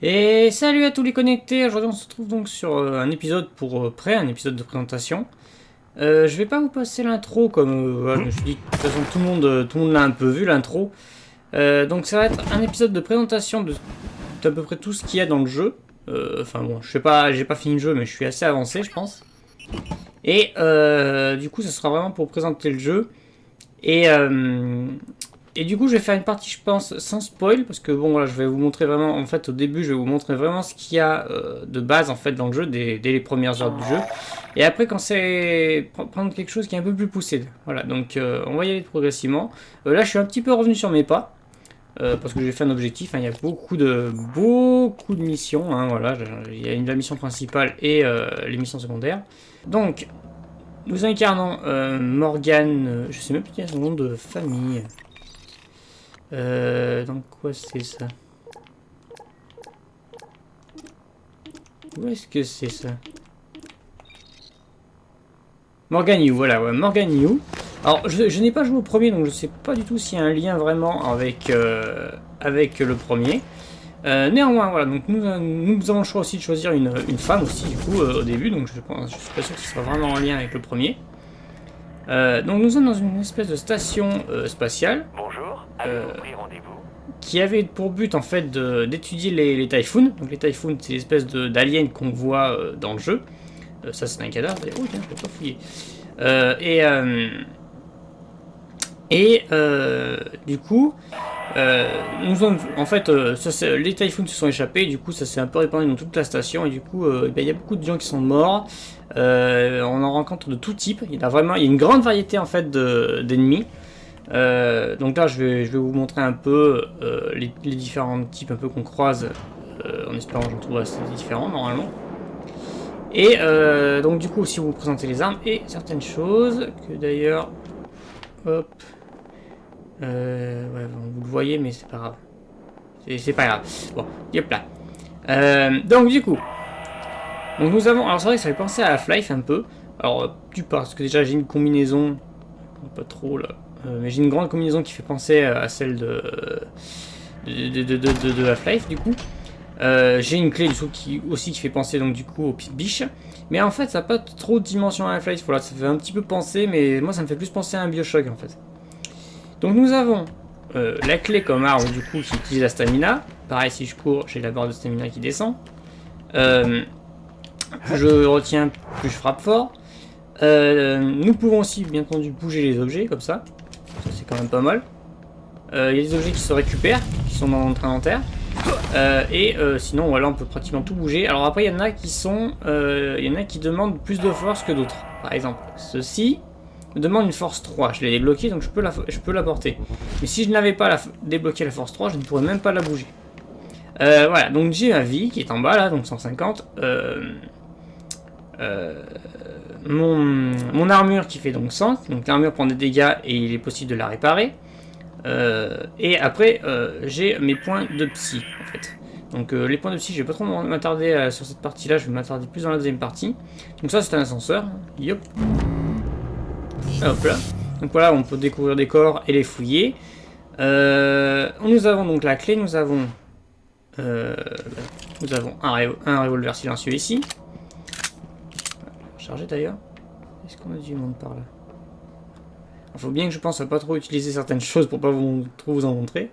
Et salut à tous les connectés, aujourd'hui on se retrouve donc sur un épisode un épisode de présentation. Je vais pas vous passer l'intro comme voilà, je me suis dit, de toute façon tout le monde l'a un peu vu l'intro. Donc ça va être un épisode de présentation d'à peu près tout ce qu'il y a dans le jeu. Enfin bon, je sais pas, j'ai pas fini le jeu mais je suis assez avancé je pense. Et du coup ça sera vraiment pour présenter le jeu. Et du coup, je vais faire une partie, je pense, sans spoil, parce que bon, voilà, je vais vous montrer vraiment, en fait, au début, je vais vous montrer vraiment ce qu'il y a de base, en fait, dans le jeu, dès les premières heures du jeu. Et après, quand c'est prendre quelque chose qui est un peu plus poussé, voilà, donc on va y aller progressivement. Là, je suis un petit peu revenu sur mes pas, parce que j'ai fait un objectif, hein, il y a beaucoup de missions, hein, voilà, il y a la mission principale et les missions secondaires. Donc, nous incarnons Morgane, je sais même plus quel est son nom de famille. Donc quoi c'est ça? Où est-ce que c'est ça? Morgan Yu, voilà, ouais, Morgan Yu. Alors, je n'ai pas joué au premier, donc je sais pas du tout s'il y a un lien vraiment avec le premier. Néanmoins, voilà, donc nous avons le choix aussi de choisir une femme aussi, du coup, au début, donc je suis pas sûr que ce soit vraiment en lien avec le premier. Donc nous sommes dans une espèce de station spatiale. Bonjour, avez-vous pris rendez-vous? Qui avait pour but en fait d'étudier les Typhoons. Donc les Typhoons, c'est l'espèce d'aliens qu'on voit dans le jeu. Ça c'est un cadavre. Oh tiens, je peux pas fouiller. Du coup, nous avons, en fait, les Typhoons se sont échappés. Du coup, ça s'est un peu répandu dans toute la station. Et du coup, il y a beaucoup de gens qui sont morts. On en rencontre de tout type. Il y a une grande variété en fait d'ennemis. Donc là je vais vous montrer un peu les différents types un peu qu'on croise en espérant que j'en trouve assez différents normalement. Et donc du coup aussi vous présenter les armes et certaines choses que d'ailleurs hop ouais vous le voyez mais c'est pas grave, c'est pas grave, bon hop là. Donc du coup nous avons, alors c'est vrai que ça fait penser à Half-Life un peu, alors du parce que déjà j'ai une combinaison pas trop là. Mais j'ai une grande combinaison qui fait penser à celle de Half-Life du coup. J'ai une clé du coup qui fait penser donc du coup au Pit Biche. Mais en fait ça n'a pas trop de dimension à Half-Life, voilà, ça fait un petit peu penser, mais moi ça me fait plus penser à un Bioshock en fait. Donc nous avons la clé comme arme du coup qui utilise la stamina. Pareil si je cours j'ai la barre de stamina qui descend. Plus je retiens, plus je frappe fort. Nous pouvons aussi bien entendu bouger les objets comme ça. Ça c'est quand même pas mal. Il y a des objets qui se récupèrent, qui sont dans notre inventaire. Sinon voilà, on peut pratiquement tout bouger. Alors après il y en a qui demandent plus de force que d'autres. Par exemple, ceci me demande une force 3. Je l'ai débloqué donc je peux la porter. Mais si je n'avais pas débloqué la force 3, je ne pourrais même pas la bouger. Voilà, donc j'ai ma vie qui est en bas là, donc 150. Mon armure qui fait donc 100, donc l'armure prend des dégâts et il est possible de la réparer. Et après j'ai mes points de psy en fait. Donc les points de psy, je vais pas trop m'attarder sur cette partie là, je vais m'attarder plus dans la deuxième partie. Donc ça c'est un ascenseur, yop. Hop là. Donc voilà, on peut découvrir des corps et les fouiller. Nous avons donc la clé, nous avons un revolver silencieux ici. Chargé d'ailleurs. Est-ce qu'on a du monde par là? Il faut bien que je pense à pas trop utiliser certaines choses pour pas trop vous en montrer.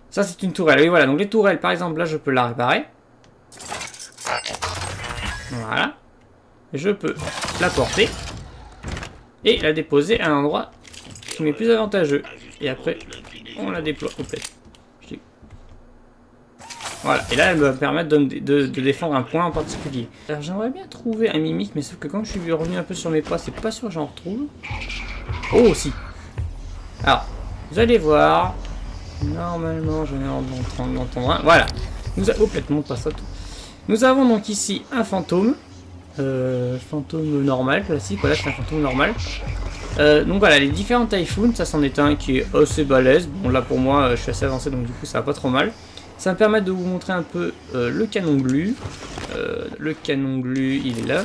Ça c'est une tourelle. Oui voilà, donc les tourelles par exemple là je peux la réparer. Voilà. Je peux la porter. Et la déposer à un endroit qui m'est plus avantageux. Et après on la déploie complète. Voilà, et là elle va me permettre de défendre un point en particulier. Alors j'aimerais bien trouver un mimique, mais sauf que quand je suis revenu un peu sur mes pas, c'est pas sûr que j'en retrouve. Oh si. Alors, vous allez voir. Normalement, je vais en entendre un. Voilà. Complètement pas ça tout. Nous avons donc ici un fantôme. Fantôme normal, classique, voilà, c'est un fantôme normal. Donc voilà, les différents Typhoons, ça c'en est un qui est assez balèze. Bon là pour moi, je suis assez avancé, donc du coup ça va pas trop mal. Ça me permet de vous montrer un peu le canon glu. Le canon glu, il est là.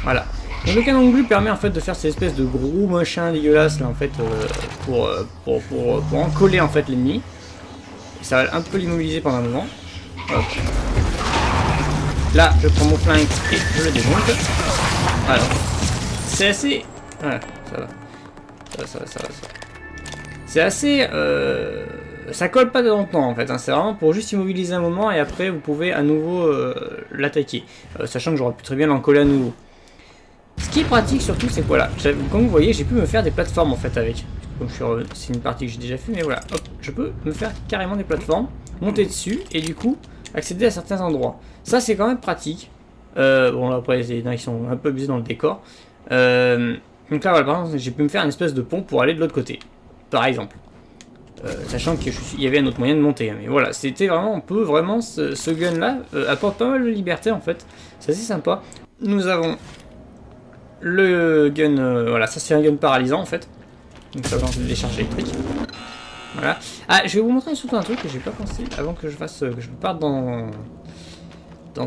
Voilà. Donc le canon glu permet en fait de faire ces espèces de gros machins dégueulasses là en fait pour en coller en fait l'ennemi. Ça va un peu l'immobiliser pendant un moment. Hop. Là, je prends mon flingue et je le démonte. Alors, c'est assez... Voilà, ça va. Ça va. C'est assez... Ça colle pas dans le temps en fait, hein. C'est vraiment pour juste immobiliser un moment et après vous pouvez à nouveau l'attaquer. Sachant que j'aurais pu très bien l'en coller à nouveau. Ce qui est pratique surtout, c'est que voilà, comme vous voyez, j'ai pu me faire des plateformes en fait avec. C'est une partie que j'ai déjà fait, mais voilà, hop, je peux me faire carrément des plateformes, monter dessus et du coup accéder à certains endroits. Ça c'est quand même pratique. Bon là après il y en a qui sont un peu abusés dans le décor. Donc là voilà, par exemple j'ai pu me faire une espèce de pont pour aller de l'autre côté, par exemple. Sachant qu'il y avait un autre moyen de monter, hein. Mais voilà, c'était vraiment, on peut vraiment, ce gun là apporte pas mal de liberté en fait, c'est assez sympa. Nous avons le gun, voilà, ça c'est un gun paralysant en fait, donc ça lance des charges électriques. Voilà. Ah, je vais vous montrer surtout un truc que j'ai pas pensé avant que je fasse, que je parte dans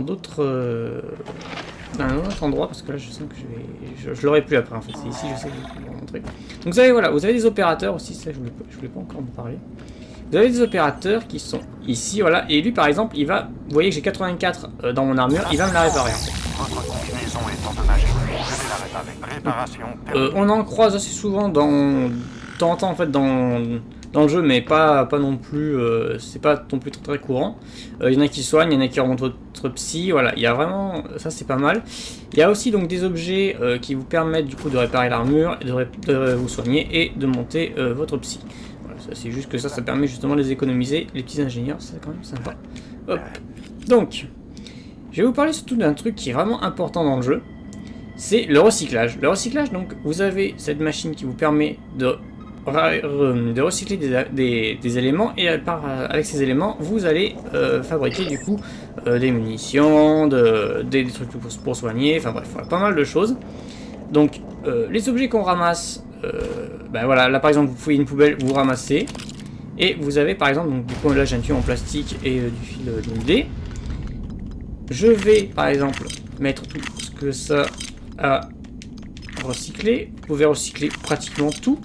d'autres, dans un autre endroit, parce que là je sens que je l'aurai plus après en fait, c'est ici je sais que je vais vous montrer. Donc vous avez, voilà, vous avez des opérateurs aussi, ça je voulais pas encore vous parler. Vous avez des opérateurs qui sont ici, voilà, et lui par exemple, il va, vous voyez que j'ai 84 dans mon armure, il va me la réparer en fait. Votre combinaison est endommagée. Je vais la réparer. Réparation. On en croise assez souvent de temps en temps en fait dans le jeu, mais pas non plus, c'est pas non plus très courant. Il y en a qui soignent, il y en a qui remontent votre psy, voilà, il y a vraiment, ça c'est pas mal. Il y a aussi donc des objets qui vous permettent du coup de réparer l'armure, de vous soigner et de monter votre psy. Voilà, ça c'est juste que ça permet justement de les économiser, les petits ingénieurs, c'est quand même sympa. Hop. Donc, je vais vous parler surtout d'un truc qui est vraiment important dans le jeu, c'est le recyclage. Le recyclage, donc vous avez cette machine qui vous permet de recycler des éléments et avec ces éléments vous allez fabriquer du coup des munitions, des trucs pour soigner, enfin bref, voilà, pas mal de choses. Donc les objets qu'on ramasse, ben voilà, là par exemple vous fouillez une poubelle, vous ramassez et vous avez par exemple, donc du coup là j'ai un tuyau en plastique et du fil d'idée. Je vais par exemple mettre tout ce que ça a recycler. Vous pouvez recycler pratiquement tout.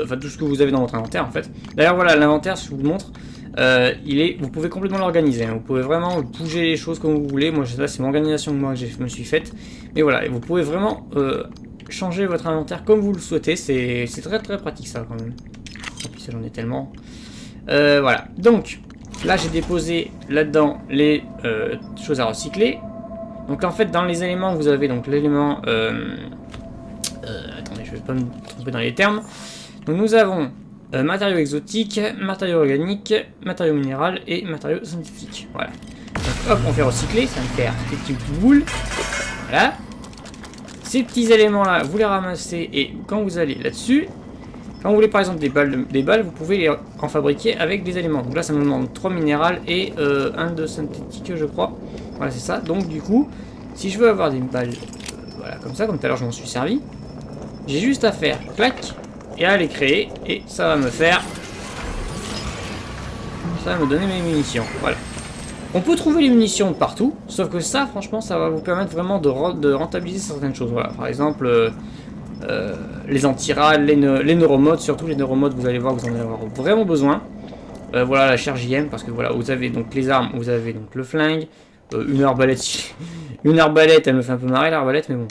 Enfin tout ce que vous avez dans votre inventaire en fait. D'ailleurs voilà, l'inventaire, si je vous le montre, vous pouvez complètement l'organiser, hein. Vous pouvez vraiment bouger les choses comme vous voulez. Moi là c'est mon organisation que moi je me suis faite. Mais voilà, vous pouvez vraiment changer votre inventaire comme vous le souhaitez. C'est très très pratique ça quand même. En plus j'en ai tellement. Voilà, donc là j'ai déposé là-dedans les choses à recycler. Donc là, en fait dans les éléments vous avez donc l'élément... attendez, je vais pas me tromper dans les termes. Donc nous avons matériaux exotiques, matériaux organiques, matériaux minéraux et matériaux synthétiques. Voilà. Donc hop, on fait recycler, ça me fait des petites boules. Voilà. Ces petits éléments là, vous les ramassez et quand vous allez là-dessus, quand vous voulez par exemple des balles, vous pouvez en fabriquer avec des éléments. Donc là ça me demande 3 minérales et un de synthétique je crois. Voilà c'est ça. Donc du coup, si je veux avoir des balles voilà comme ça, comme tout à l'heure je m'en suis servi, j'ai juste à faire clac et à les créer et ça va me faire, ça va me donner mes munitions. Voilà. On peut trouver les munitions partout, sauf que ça franchement ça va vous permettre vraiment de rentabiliser certaines choses. Voilà, par exemple les antirales, les neuromodes, surtout les neuromodes, vous allez voir que vous en allez avoir vraiment besoin. Voilà la charge IM, parce que voilà, vous avez donc les armes, vous avez donc le flingue, une arbalète. Une arbalète, elle me fait un peu marrer l'arbalète, mais bon.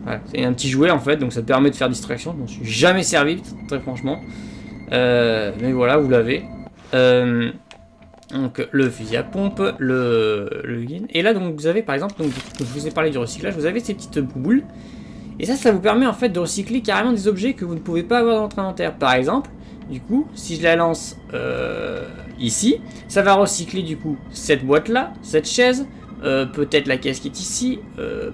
Voilà, c'est un petit jouet en fait, donc ça permet de faire distraction. Je m'en suis jamais servi, très franchement. Mais voilà, vous l'avez. Donc le fusil à pompe, le gun. Et là donc vous avez par exemple, donc, je vous ai parlé du recyclage, vous avez ces petites boules. Et ça vous permet en fait de recycler carrément des objets que vous ne pouvez pas avoir dans votre inventaire. Par exemple, du coup, si je la lance ici, ça va recycler du coup cette boîte là, cette chaise, peut-être la caisse qui est ici.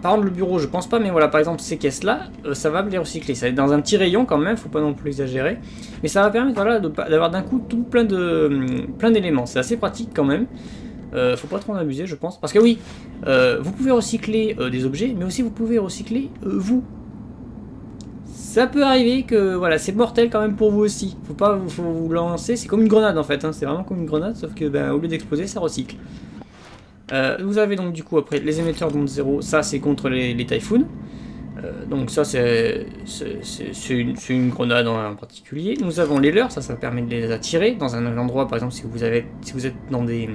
Par exemple le bureau, je pense pas, mais voilà, par exemple ces caisses là, ça va me les recycler. Ça va être dans un petit rayon quand même, faut pas non plus exagérer. Mais ça va permettre voilà, d'avoir d'un coup tout plein d'éléments. C'est assez pratique quand même. Faut pas trop en abuser, je pense. Parce que oui, vous pouvez recycler des objets, mais aussi vous pouvez recycler vous. Ça peut arriver que voilà, c'est mortel quand même pour vous aussi. Faut vous lancer, c'est comme une grenade en fait. Hein, c'est vraiment comme une grenade, sauf que ben, au lieu d'exploser, ça recycle. Vous avez donc du coup après les émetteurs de monde zéro, ça c'est contre les typhoons. Donc ça c'est une grenade en particulier. Nous avons les leurs, ça permet de les attirer dans un endroit, par exemple si vous êtes dans des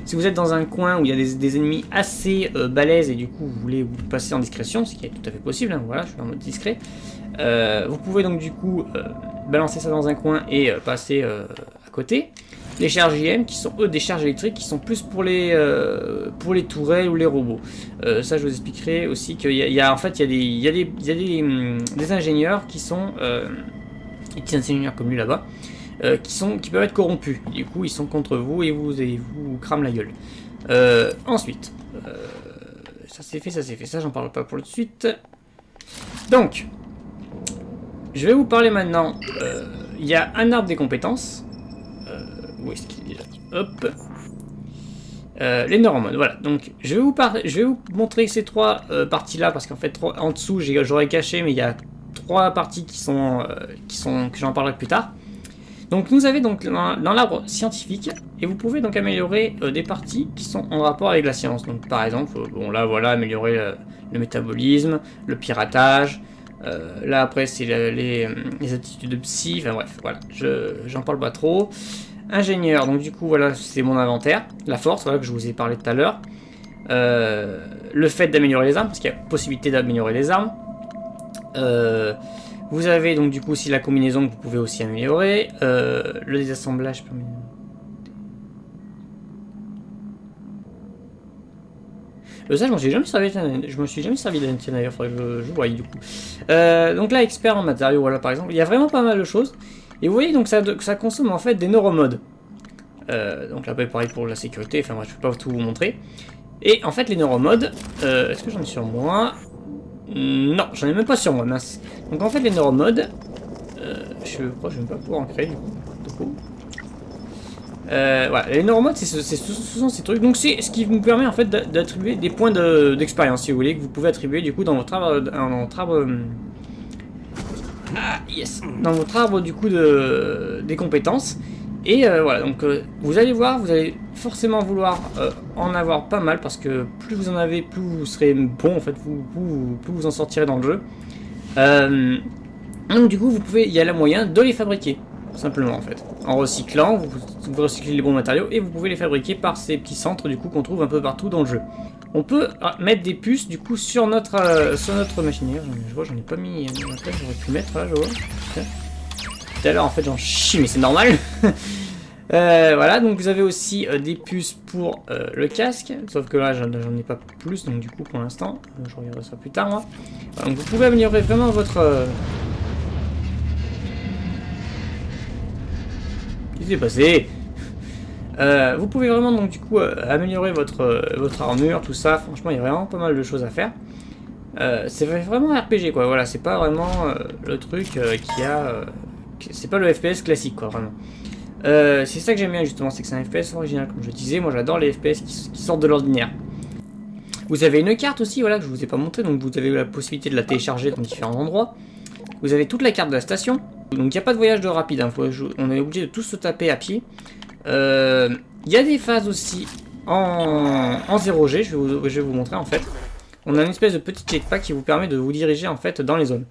Si vous êtes dans un coin où il y a des ennemis assez balèzes et du coup vous voulez vous passer en discrétion, ce qui est tout à fait possible, hein, voilà, je suis en mode discret, vous pouvez donc du coup balancer ça dans un coin et passer à côté. Les charges IM qui sont eux des charges électriques qui sont plus pour les tourelles ou les robots. Ça je vous expliquerai aussi qu'il y a en fait il y a des ingénieurs qui sont des petits ingénieurs comme lui là-bas qui peuvent être corrompus. Du coup ils sont contre vous et vous crament la gueule. Ensuite ça c'est fait, ça j'en parle pas pour le suite. Donc je vais vous parler maintenant. Il y a un arbre des compétences. Où est-ce qu'il est déjà? Hop. Les neuromodes, voilà. Donc, je vais vous montrer ces trois parties-là, parce qu'en fait, en dessous, j'aurais caché, mais il y a trois parties que j'en parlerai plus tard. Donc, nous avons donc dans l'arbre scientifique, et vous pouvez donc améliorer des parties qui sont en rapport avec la science. Donc, par exemple, bon là, voilà, améliorer le métabolisme, le piratage. Là, après, c'est les aptitudes de psy. Enfin bref, voilà. J'en parle pas trop. Ingénieur, donc du coup voilà c'est mon inventaire, la force, voilà que je vous ai parlé tout à l'heure, le fait d'améliorer les armes, parce qu'il y a possibilité d'améliorer les armes, vous avez donc du coup aussi la combinaison que vous pouvez aussi améliorer, le désassemblage, ça je me suis jamais servi d'un tien d'ailleurs, faudrait que je voie du coup. Donc là expert en matériaux, voilà par exemple, il y a vraiment pas mal de choses. Et vous voyez donc ça consomme en fait des neuromodes. Donc là pareil pour la sécurité, enfin moi je peux pas tout vous montrer. Et en fait les neuromodes, est-ce que j'en ai sur moi? Non, j'en ai même pas sur moi, mince. Donc en fait les neuromodes, je crois que je vais même pas pouvoir en créer du coup. Voilà, les neuromodes ce sont ces trucs, donc c'est ce qui vous permet en fait d'attribuer des points d'expérience si vous voulez, que vous pouvez attribuer du coup dans votre arbre, dans votre arbre du coup des compétences. Et voilà, donc vous allez voir, vous allez forcément vouloir en avoir pas mal, parce que plus vous en avez, plus vous serez bon en fait, plus vous en sortirez dans le jeu. Donc du coup il y a le moyen de les fabriquer, simplement en fait. En recyclant, vous recyclez les bons matériaux et vous pouvez les fabriquer par ces petits centres du coup qu'on trouve un peu partout dans le jeu. On peut mettre des puces du coup sur notre machine. Je vois, j'en ai pas mis. J'aurais pu mettre là, je vois. Tout à l'heure en fait j'en chie, mais c'est normal. Voilà, donc vous avez aussi des puces pour le casque, sauf que là j'en ai pas plus, donc du coup pour l'instant, je regarderai ça plus tard moi. Voilà, donc vous pouvez améliorer vraiment votre. Qu'est-ce qui s'est passé? Vous pouvez vraiment donc du coup améliorer votre armure, tout ça. Franchement, il y a vraiment pas mal de choses à faire. C'est vraiment un RPG quoi. Voilà, c'est pas vraiment le truc qui a. C'est pas le FPS classique quoi, vraiment. C'est ça que j'aime bien justement, c'est que c'est un FPS original comme je disais. Moi, j'adore les FPS qui sortent de l'ordinaire. Vous avez une carte aussi, voilà, que je vous ai pas montré, donc vous avez la possibilité de la télécharger dans différents endroits. Vous avez toute la carte de la station. Donc il n'y a pas de voyage de rapide, hein. On est obligé de tous se taper à pied. Il y a des phases aussi en 0G, je vais vous montrer en fait. On a une espèce de petit jetpack qui vous permet de vous diriger en fait dans les zones.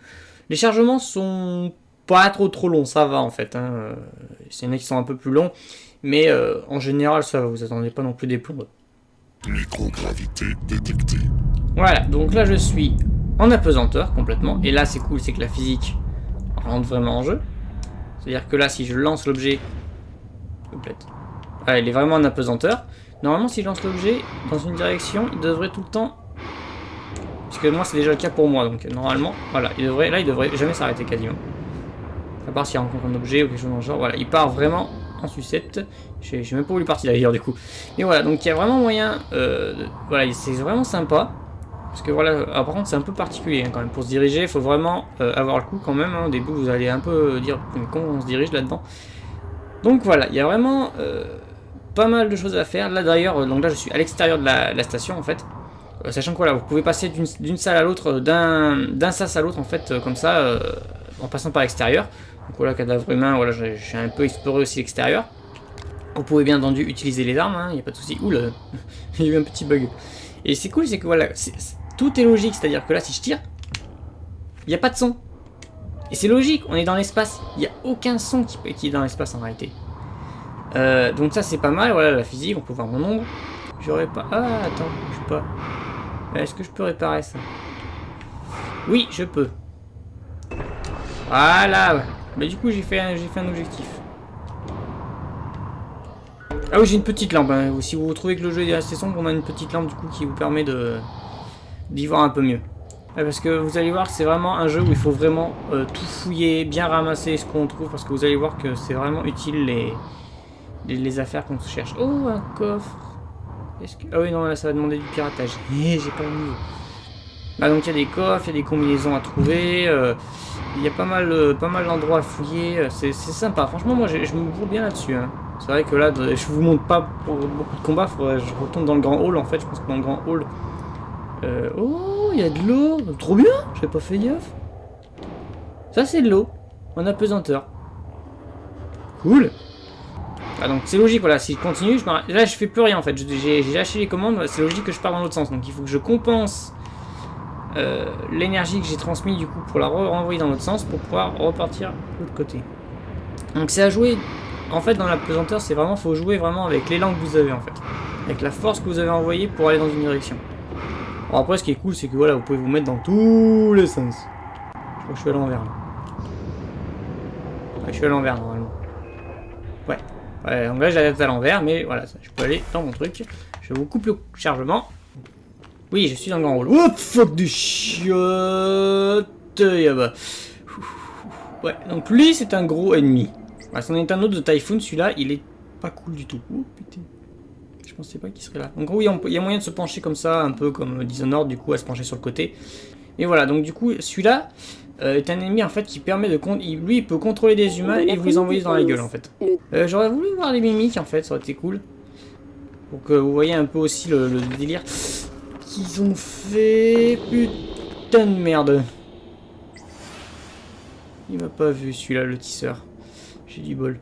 Les chargements sont pas trop longs, ça va en fait. Hein. C'est une qui sont un peu plus longs, mais en général ça va, vous attendez pas non plus des plombes. Microgravité détectée. Voilà, donc là je suis en apesanteur complètement, et là c'est cool, c'est que la physique rentre vraiment en jeu. C'est-à-dire que là si je lance l'objet, voilà, il est vraiment en apesanteur. Normalement si je lance l'objet dans une direction, il devrait tout le temps, puisque moi c'est déjà le cas pour moi, donc normalement, voilà, il devrait jamais s'arrêter quasiment. À part s'il rencontre un objet ou quelque chose dans le genre, voilà, il part vraiment en sucette. Je sais même pas où il est parti d'ailleurs du coup. Mais voilà, donc il y a vraiment moyen, voilà, c'est vraiment sympa. Parce que voilà, par contre c'est un peu particulier hein, quand même, pour se diriger, il faut vraiment avoir le coup quand même, hein. Au début vous allez un peu dire comment on se dirige là-dedans. Donc voilà, il y a vraiment pas mal de choses à faire. Là d'ailleurs, donc là je suis à l'extérieur de la station en fait. Sachant que voilà, vous pouvez passer d'une salle à l'autre, d'un sas à l'autre en fait, comme ça, en passant par l'extérieur. Donc voilà, cadavre humain, voilà, j'ai un peu exploré aussi l'extérieur. Vous pouvez bien entendu utiliser les armes, il n'y a pas de souci. Oula, il y a eu un petit bug. Et c'est cool, c'est que voilà, tout est logique, c'est-à-dire que là si je tire, il n'y a pas de son. Et c'est logique, on est dans l'espace, il n'y a aucun son qui est dans l'espace en réalité. Donc ça c'est pas mal, voilà la physique, on peut voir mon ombre. J'aurais pas... Ah attends, je sais pas. Est-ce que je peux réparer ça? Oui, je peux. Voilà. Mais du coup j'ai fait un objectif. Ah oui, j'ai une petite lampe. Hein. Si vous trouvez que le jeu est assez sombre, on a une petite lampe du coup qui vous permet d'y voir un peu mieux. Ouais, parce que vous allez voir que c'est vraiment un jeu où il faut vraiment tout fouiller, bien ramasser ce qu'on trouve, parce que vous allez voir que c'est vraiment utile les affaires qu'on cherche. Oh, un coffre. Ah oui, non, là ça va demander du piratage. J'ai pas le niveau. Ah, donc il y a des coffres, il y a des combinaisons à trouver. Il y a pas mal d'endroits à fouiller. C'est sympa. Franchement, moi je me bourre bien là-dessus. Hein. C'est vrai que là, je vous montre pas pour beaucoup de combats. Faudrait que je retourne dans le grand hall en fait. Je pense que dans le grand hall. Oh, il y a de l'eau. Trop bien. J'avais pas fait gaffe. Ça, c'est de l'eau. En apesanteur. Cool. Ah, donc c'est logique, voilà. Si je continue, là je fais plus rien en fait. J'ai lâché les commandes. C'est logique que je pars dans l'autre sens. Donc il faut que je compense l'énergie que j'ai transmise du coup pour la renvoyer dans l'autre sens pour pouvoir repartir de l'autre côté. Donc c'est à jouer. En fait, dans la pesanteur, c'est vraiment, faut jouer vraiment avec l'élan que vous avez en fait, avec la force que vous avez envoyée pour aller dans une direction. Alors après, ce qui est cool, c'est que voilà, vous pouvez vous mettre dans tous les sens. Je crois que je suis à l'envers là. Ouais, je suis à l'envers normalement. Ouais. Ouais, donc là, je la tête à l'envers, mais voilà, ça, je peux aller dans mon truc. Je vous coupe le chargement. Oui, je suis dans le grand rôle. Oups, fuck du chiotte. Bah. Ouais, donc lui, c'est un gros ennemi. Bah, c'en est un autre de Typhoon, celui-là, il est pas cool du tout. Oh putain. Je pensais pas qu'il serait là. Donc oui, il y a moyen de se pencher comme ça, un peu comme Dishonored, du coup, à se pencher sur le côté. Et voilà, donc du coup, celui-là est un ennemi en fait qui permet de... Lui, il peut contrôler des humains et vous les envoyer dans la gueule en fait. J'aurais voulu voir les mimiques en fait, ça aurait été cool. Pour que vous voyez un peu aussi le délire qu'ils ont fait. Putain de merde. Il m'a pas vu celui-là, le tisseur. J'ai du bol.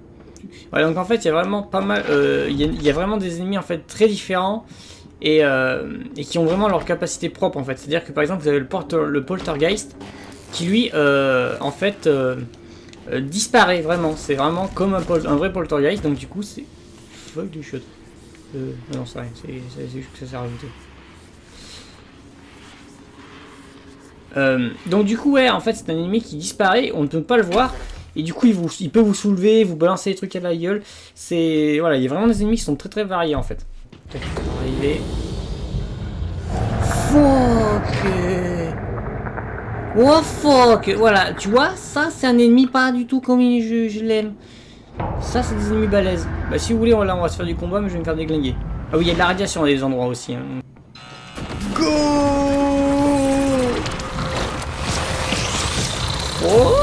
Ouais, donc en fait, il y a vraiment pas mal. Il y a vraiment des ennemis en fait très différents et qui ont vraiment leur capacité propre en fait. C'est-à-dire que par exemple, vous avez le poltergeist qui lui, en fait, disparaît vraiment. C'est vraiment comme un vrai poltergeist. Donc du coup, c'est fuck du shot. Non, c'est rien. C'est juste que ça s'est rajouté. Donc du coup, ouais, en fait, c'est un ennemi qui disparaît. On ne peut pas le voir. Et du coup, il peut vous soulever, vous balancer des trucs à la gueule. C'est... Voilà, il y a vraiment des ennemis qui sont très très variés en fait. Arrivé. Fuck. Oh fuck. Voilà, tu vois, ça c'est un ennemi pas du tout comme je l'aime. Ça c'est des ennemis balèzes. Bah si vous voulez, là on va se faire du combat, mais je vais me faire déglinguer. Ah oui, il y a de la radiation à des endroits aussi. Hein. Go. Oh.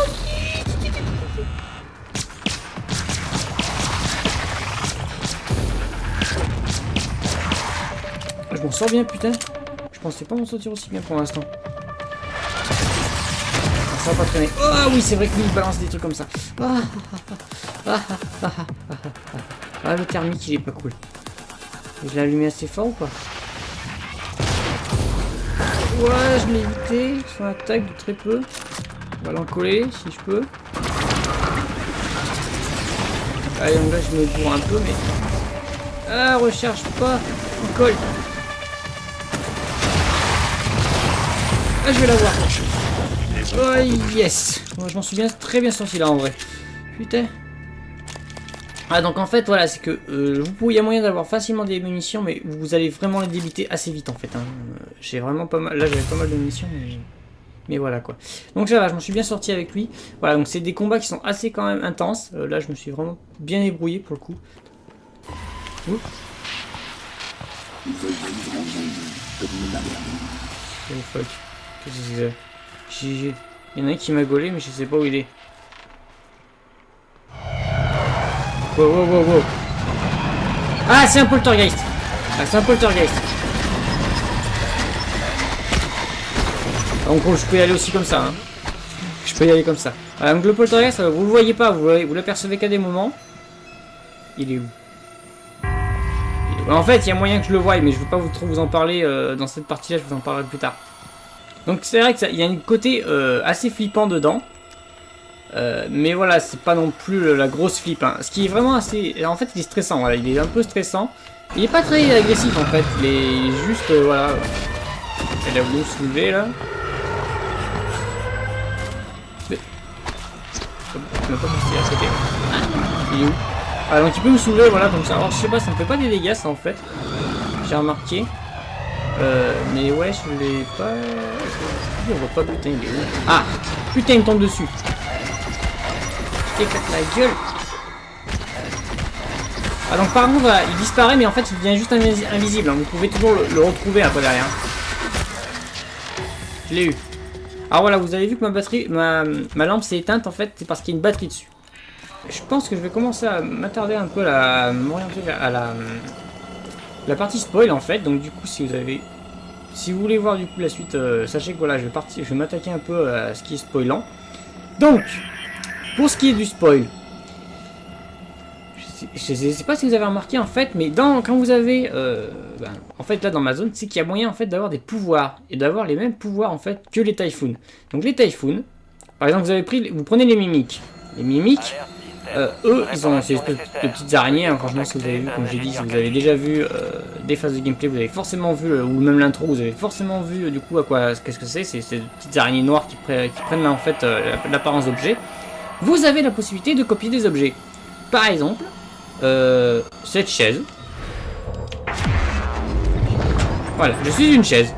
Je m'en sors bien, putain. Je pensais pas m'en sortir aussi bien pour l'instant. Ça va pas traîner. Oh oui, c'est vrai que lui il balance des trucs comme ça. Ah, le thermique il est pas cool. Je l'ai allumé assez fort ou pas? Ouais, je l'ai évité. Son attaque de très peu. On va l'en coller si je peux. Allez, donc là je me bourre un peu, mais. Ah, recharge pas. On colle. Ah, je vais l'avoir. Oh yes. Moi, je m'en suis très bien sorti là en vrai. Putain. Ah donc en fait voilà, c'est que il y a moyen d'avoir facilement des munitions, mais vous allez vraiment les débiter assez vite en fait. Hein. J'ai vraiment pas mal. Là j'avais pas mal de munitions, mais voilà quoi. Donc ça va, je m'en suis bien sorti avec lui. Voilà, donc c'est des combats qui sont assez quand même intenses. Là je me suis vraiment bien débrouillé pour le coup. Ouh. Oh fuck. Qu'est-ce que c'est? Il y en a un qui m'a gaulé, mais je sais pas où il est. Wow, wow, wow, wow. Ah, c'est un poltergeist. Ah, c'est un poltergeist. Donc je peux y aller aussi comme ça. Hein. Je peux y aller comme ça. Voilà, donc le poltergeist, vous le voyez pas, vous l'apercevez qu'à des moments. Il est où? En fait, il y a moyen que je le voie, mais je veux pas trop vous en parler dans cette partie-là, je vous en parlerai plus tard. Donc c'est vrai qu'il y a un côté assez flippant dedans. Mais voilà, c'est pas non plus la grosse flip. Hein. Ce qui est vraiment assez... En fait, il est stressant, voilà, il est un peu stressant. Il est pas très agressif en fait, il est juste, voilà... Elle a voulu se soulever là. Mais... Je peux pas passer à côté. Il est où? Ah donc il peut me soulever, voilà, comme ça. Alors je sais pas, ça me fait pas des dégâts ça en fait. J'ai remarqué. Mais ouais, je l'ai pas... On voit pas, putain, il est où? Ah! Putain, il me tombe dessus. Éclate la gueule. Ah donc par contre voilà, il disparaît mais en fait il devient juste invisible, hein. Vous pouvez toujours le retrouver un peu derrière. Je l'ai eu. Alors voilà, vous avez vu que ma batterie, ma lampe s'est éteinte en fait, c'est parce qu'il y a une batterie dessus. Je pense que je vais commencer à m'attarder un peu à m'orienter à la partie spoil en fait. Donc du coup si vous voulez voir du coup la suite, sachez que voilà, je vais m'attaquer un peu à ce qui est spoilant. Donc, pour ce qui est du spoil, je sais pas si vous avez remarqué en fait, mais quand vous avez, en fait là dans ma zone, c'est qu'il y a moyen en fait d'avoir des pouvoirs et d'avoir les mêmes pouvoirs en fait que les Typhoons. Donc les Typhoons, par exemple vous prenez les mimiques. Les mimiques, eux ils ont ces espèces de petites araignées. Hein, franchement si vous avez vu, comme j'ai dit, si vous avez déjà vu des phases de gameplay, vous avez forcément vu, ou même l'intro, vous avez forcément vu du coup qu'est-ce que c'est ces petites araignées noires qui prennent en fait l'apparence d'objets. Vous avez la possibilité de copier des objets. Par exemple, cette chaise. Voilà, je suis une chaise.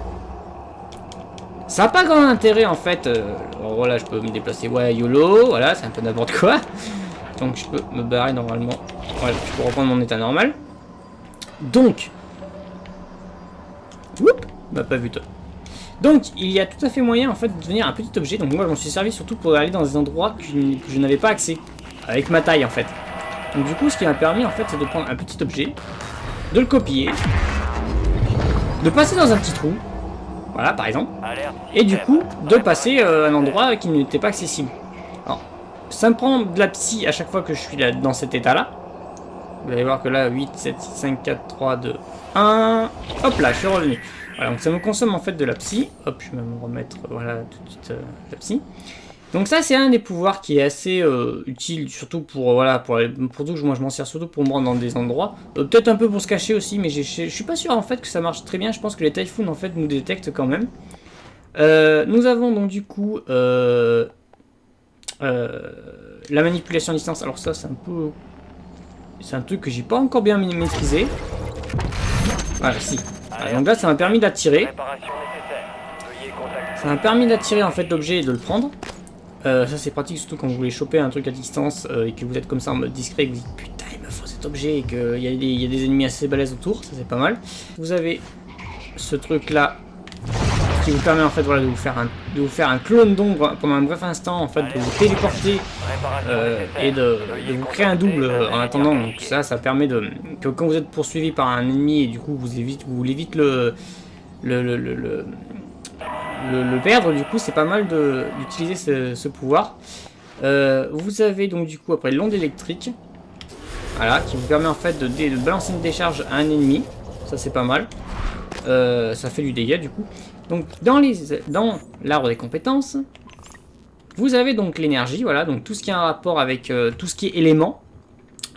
Ça n'a pas grand intérêt en fait. Alors voilà, je peux me déplacer, ouais, YOLO, voilà, c'est un peu n'importe quoi. Donc je peux me barrer normalement. Voilà, je peux reprendre mon état normal. Donc, oups, bah pas vu toi. Donc il y a tout à fait moyen en fait de devenir un petit objet. Donc moi je m'en suis servi surtout pour aller dans des endroits que je n'avais pas accès. Avec ma taille en fait. Donc du coup ce qui m'a permis en fait c'est de prendre un petit objet, de le copier, de passer dans un petit trou, voilà par exemple, et du coup de passer à un endroit qui n'était pas accessible. Alors ça me prend de la psy à chaque fois que je suis là, dans cet état là. Vous allez voir que là 8, 7, 6, 5, 4, 3, 2, 1, hop là je suis revenu. Voilà donc ça me consomme en fait de la psy, hop je vais me remettre voilà tout de suite la psy. Donc ça c'est un des pouvoirs qui est assez utile, surtout pour voilà pour tout, moi je m'en sers surtout pour me rendre dans des endroits, peut-être un peu pour se cacher aussi, mais je suis pas sûr en fait que ça marche très bien. Je pense que les Typhoons en fait nous détectent quand même. Nous avons donc du coup la manipulation à distance. Alors ça c'est un truc que j'ai pas encore bien maîtrisé. Voilà si. Voilà, donc là ça m'a permis d'attirer. Ça m'a permis d'attirer en fait l'objet et de le prendre. Ça c'est pratique surtout quand vous voulez choper un truc à distance et que vous êtes comme ça en mode discret et que vous dites putain il me faut cet objet et qu'il y a des ennemis assez balèzes autour, ça c'est pas mal. Vous avez ce truc là qui vous permet en fait voilà, de vous faire un clone d'ombre pendant un bref instant, en fait de vous téléporter et de vous créer un double en attendant. Donc ça permet que quand vous êtes poursuivi par un ennemi et du coup vous voulez vite le perdre, du coup c'est pas mal d'utiliser ce pouvoir. Vous avez donc du coup après l'onde électrique, voilà, qui vous permet en fait de balancer une décharge à un ennemi, ça c'est pas mal, ça fait du dégât du coup. Donc dans l'arbre des compétences, vous avez donc l'énergie, voilà, donc tout ce qui a un rapport avec tout ce qui est élément.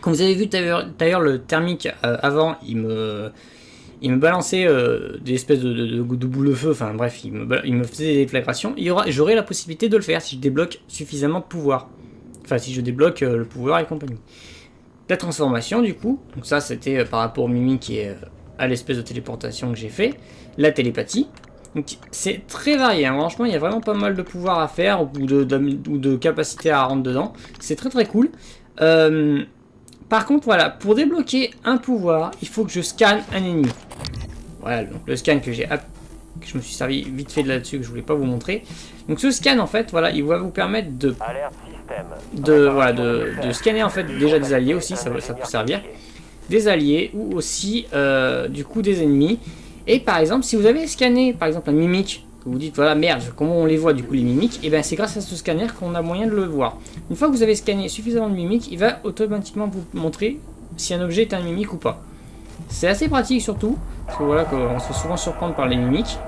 Comme vous avez vu d'ailleurs le thermique avant, il me balançait des espèces de boules de feu, enfin bref, il me faisait des déflagrations. J'aurai la possibilité de le faire si je débloque suffisamment de pouvoir. Enfin, si je débloque le pouvoir et compagnie. La transformation, du coup, donc ça c'était par rapport au mimique et à l'espèce de téléportation que j'ai fait. La télépathie. Donc c'est très varié, hein. Franchement, il y a vraiment pas mal de pouvoirs à faire ou de capacités à rentrer dedans. C'est très très cool. Par contre, voilà, pour débloquer un pouvoir, il faut que je scanne un ennemi. Voilà, donc le scan que je me suis servi vite fait de là-dessus, que je voulais pas vous montrer. Donc ce scan, en fait, voilà, il va vous permettre de scanner en fait déjà des alliés aussi, ça peut servir. Des alliés ou aussi du coup des ennemis. Et par exemple, si vous avez scanné par exemple un mimique, que vous dites voilà merde, comment on les voit du coup les mimiques, et bien c'est grâce à ce scanner qu'on a moyen de le voir. Une fois que vous avez scanné suffisamment de mimiques, il va automatiquement vous montrer si un objet est un mimique ou pas. C'est assez pratique surtout, parce que voilà qu'on se fait souvent surprendre par les mimiques.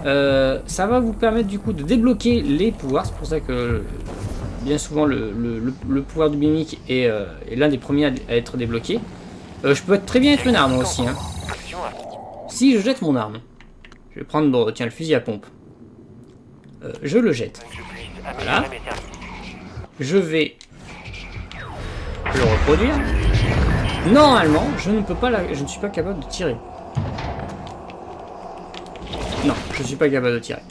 Ça va vous permettre du coup de débloquer les pouvoirs, c'est pour ça que bien souvent le pouvoir du mimique est l'un des premiers à être débloqué. Je peux très bien être une arme aussi. Hein. Si je jette mon arme, je vais prendre bon, tiens, le fusil à pompe. Je le jette. Voilà. Je vais le reproduire. Normalement, je ne suis pas capable de tirer. Non, je suis pas capable de tirer.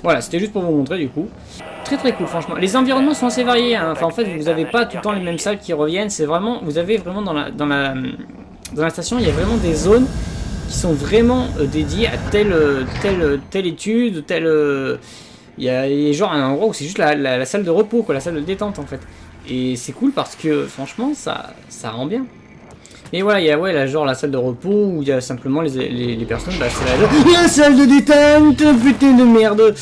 Voilà, c'était juste pour vous montrer du coup. Très très cool franchement. Les environnements sont assez variés. Hein. Enfin en fait, vous n'avez pas tout le temps les mêmes salles qui reviennent. C'est vraiment, vous avez vraiment dans la station, il y a vraiment des zones qui sont vraiment dédiées à telle étude, il y a genre un endroit où c'est juste la salle de repos, quoi, la salle de détente en fait. Et c'est cool parce que franchement ça rend bien. Et voilà, il y a ouais, genre la salle de repos où il y a simplement les personnes, bah c'est la salle de détente, putain de merde.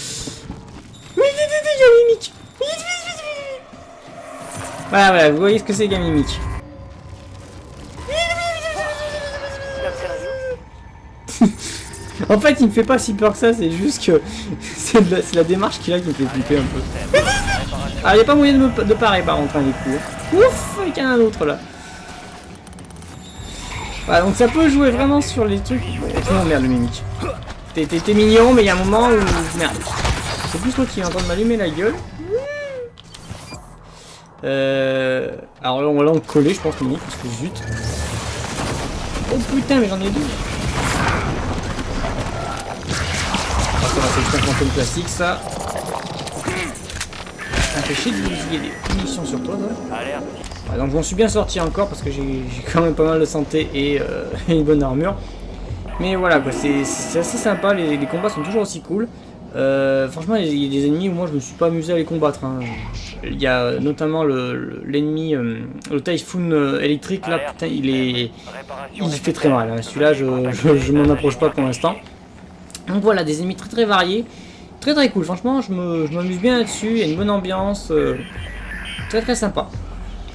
Il y a Mimic. Voilà, vous voyez ce que c'est qu'un Mimic. En fait, il me fait pas si peur que ça, c'est juste que c'est la démarche qu'il a qui me fait flipper un peu. Ah, il n'y a pas moyen de parer par contre, hein, les coups. Ouf, il y en a un autre là. Voilà, donc ça peut jouer vraiment sur les trucs. Oh merde, le Mimic. T'es mignon, mais il y a un moment où. Merde. C'est plus moi qui est en train de m'allumer la gueule. Alors là, on va le coller, je pense, le Mimic, parce que zut. Oh putain, mais j'en ai deux. C'est un fantôme classique ça. Ça me fait chier d'utiliser des munitions sur toi. Ouais, donc je m'en suis bien sorti encore parce que j'ai quand même pas mal de santé et une bonne armure. Mais voilà quoi, c'est assez sympa, les combats sont toujours aussi cool. Franchement il y a des ennemis où moi je me suis pas amusé à les combattre. Hein. Il y a notamment l'ennemi, le Typhoon électrique là, putain il fait très mal. Hein. Celui-là je m'en approche pas pour l'instant. Donc voilà, des ennemis très très variés, très très cool, franchement je m'amuse bien là-dessus, il y a une bonne ambiance, très très sympa.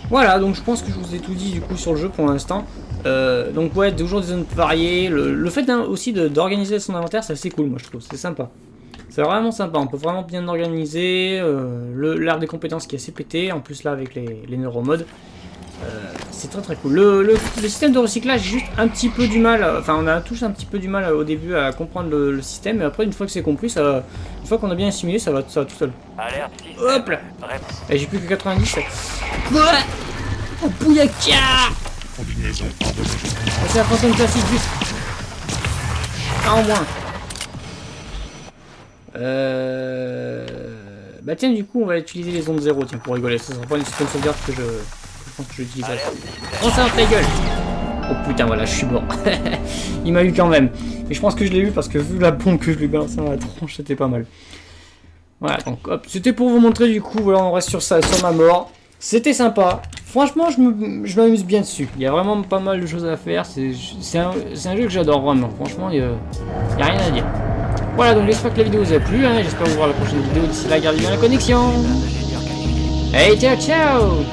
Voilà, donc je pense que je vous ai tout dit du coup sur le jeu pour l'instant. Donc ouais, toujours des zones variées, le fait aussi d'organiser son inventaire c'est assez cool moi je trouve, c'est sympa. C'est vraiment sympa, on peut vraiment bien organiser, l'art des compétences qui est assez pété, en plus là avec les neuromodes. C'est très très cool. Le système de recyclage, j'ai juste un petit peu du mal, enfin on a tous un petit peu du mal au début à comprendre le système, mais après une fois que c'est compris, une fois qu'on a bien assimilé, ça va tout seul. Hop là. Et j'ai plus que 90. Oh bouyaka. C'est la fantôme classique juste. Ah en moins. Bah tiens du coup on va utiliser les ondes 0 tiens pour rigoler, ça sera pas une système de sauvegarde que je pense que je l'utilise. On s'en ta gueule. Oh putain voilà je suis mort. Il m'a eu quand même. Mais je pense que je l'ai eu parce que vu la bombe que je lui balançais dans la tronche c'était pas mal. Voilà donc hop, c'était pour vous montrer du coup, voilà on reste sur ça, sur ma mort. C'était sympa. Franchement je m'amuse bien dessus. Il y a vraiment pas mal de choses à faire. C'est un jeu que j'adore vraiment. Franchement il y a rien à dire. Voilà, donc j'espère que la vidéo vous a plu, hein. J'espère vous voir la prochaine vidéo. D'ici là, gardez bien la connexion. Hey, ciao, ciao!